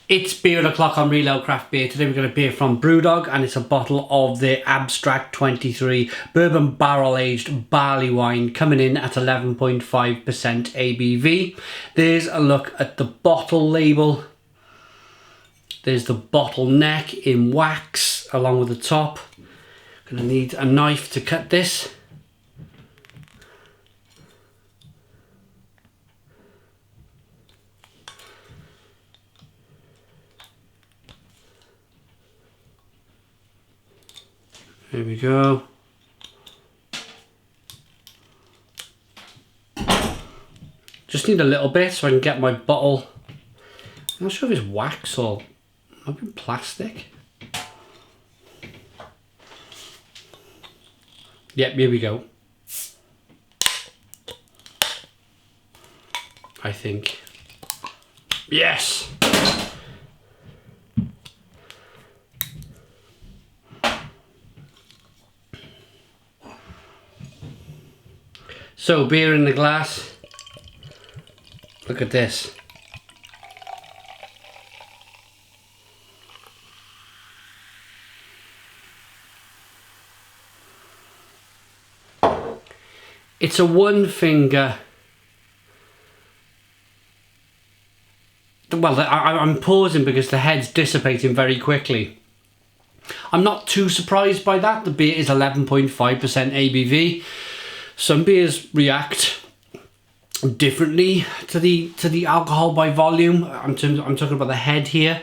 It's Beer O'Clock on Real Ale Craft Beer. Today we've got a beer from Brewdog and it's a bottle of the Abstract 23 Bourbon Barrel Aged Barley Wine coming in at 11.5% ABV. There's a look at the bottle label. There's the bottle neck in wax along with the top. Gonna need a knife to cut this. There we go. Just need a little bit so I can get my bottle. I'm not sure if it's wax or might be plastic. Yep, here we go. I think. Yes! So, beer in the glass. Look at this. It's a one finger. Well, I'm pausing because the head's dissipating very quickly. I'm not too surprised by that. The beer is 11.5% ABV. Some beers react differently to the alcohol by volume. I'm talking about the head here.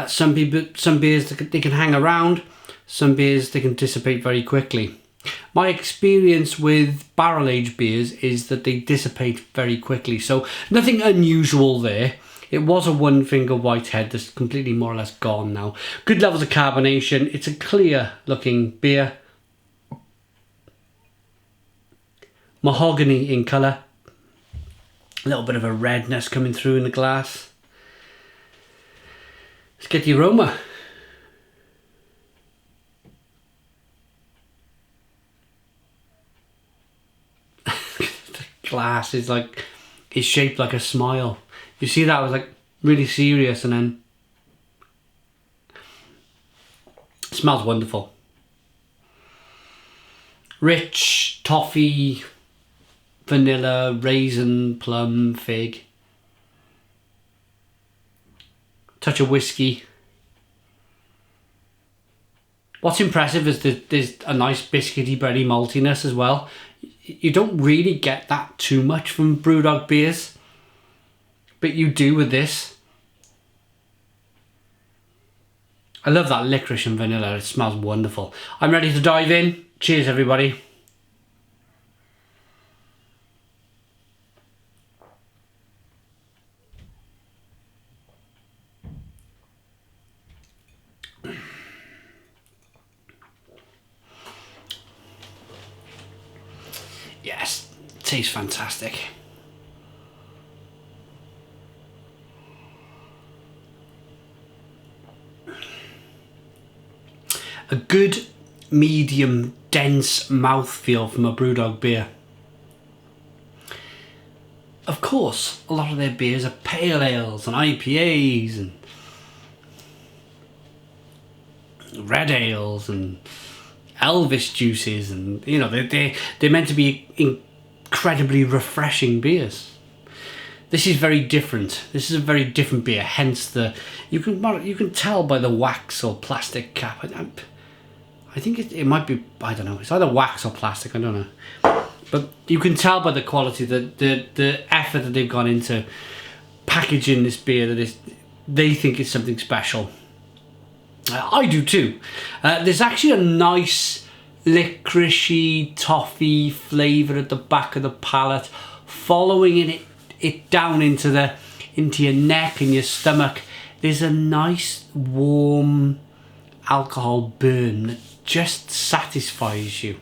Some beers they can hang around. Some beers they can dissipate very quickly. My experience with barrel aged beers is that they dissipate very quickly. So nothing unusual there. It was a one finger white head that's completely more or less gone now. Good levels of carbonation. It's a clear looking beer. Mahogany in colour. A little bit of a redness coming through in the glass. Let's get the aroma. The glass is shaped like a smile. You see that? I was like really serious and then it smells wonderful. Rich toffee, vanilla, raisin, plum, fig. Touch of whiskey. What's impressive is that there's a nice biscuity, bready maltiness as well. You don't really get that too much from Brewdog beers, but you do with this. I love that licorice and vanilla. It smells wonderful. I'm ready to dive in. Cheers, everybody. Yes, tastes fantastic. A good medium dense mouthfeel from a Brewdog beer. Of course, a lot of their beers are pale ales and IPAs and red ales and Elvis juices, and you know they're meant to be incredibly refreshing beers. This is very different. This is a very different beer. Hence you can tell by the wax or plastic cap. I think it might be, I don't know. It's either wax or plastic. I don't know. But you can tell by the quality, the effort that they've gone into packaging this beer, that they think it's something special. I do too. There's actually a nice licoricey toffee flavour at the back of the palate, following it down into your neck and your stomach. There's a nice warm alcohol burn that just satisfies you.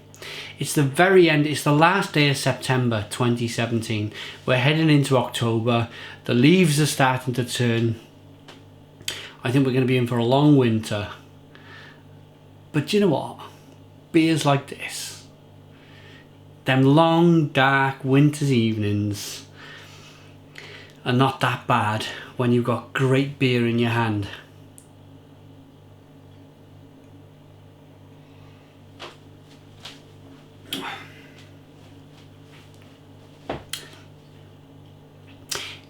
It's the very end. It's the last day of September 2017. We're heading into October. The leaves are starting to turn. I think we're going to be in for a long winter. But you know what? Beers like this, them long, dark winter's evenings, are not that bad when you've got great beer in your hand.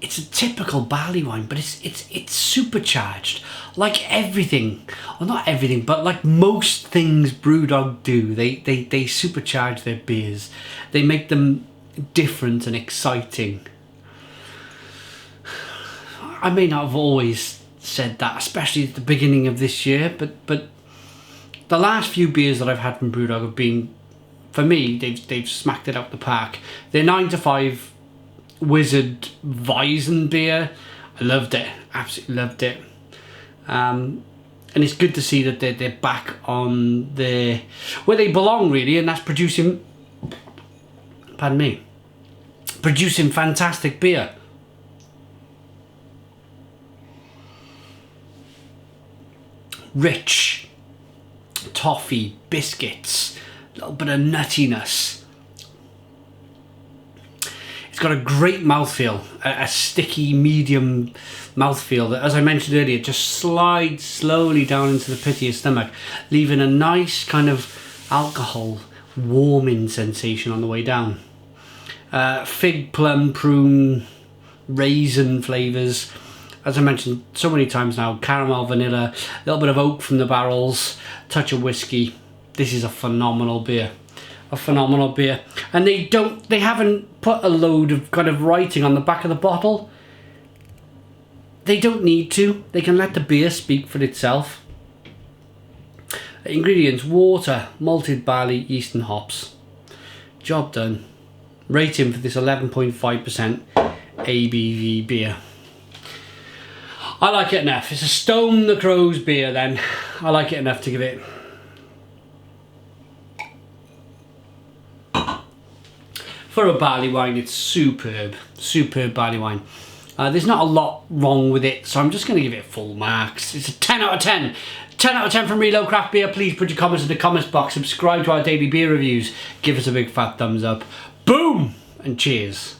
It's a typical barley wine, but it's supercharged, like everything. Well, not everything, but like most things BrewDog do. They supercharge their beers. They make them different and exciting. I may not have always said that, especially at the beginning of this year, but the last few beers that I've had from BrewDog have been, for me, they've smacked it out the park. They're 9 to 5 Wizard Weizen beer. I loved it, absolutely loved it. And it's good to see that they're back on where they belong, really, and that's producing, pardon me, producing fantastic beer. Rich toffee, biscuits, a little bit of nuttiness. It's got a great mouthfeel, a sticky medium mouthfeel that, as I mentioned earlier, just slides slowly down into the pit of your stomach, leaving a nice kind of alcohol warming sensation on the way down. Fig, plum, prune, raisin flavours. As I mentioned so many times now, caramel, vanilla, a little bit of oak from the barrels, touch of whiskey. This is a phenomenal beer. A phenomenal beer. And they haven't put a load of kind of writing on the back of the bottle. They don't need to. They can let the beer speak for itself. Ingredients: water, malted barley, yeast and hops. Job done. Rating for this 11.5% ABV beer. I like it enough. It's a Stone the Crows beer then. I like it enough to give it. For a barley wine, it's superb. Superb barley wine. There's not a lot wrong with it, so I'm just going to give it full marks. It's a 10 out of 10. 10 out of 10 from Reload Craft Beer. Please put your comments in the comments box. Subscribe to our daily beer reviews. Give us a big fat thumbs up. Boom! And cheers.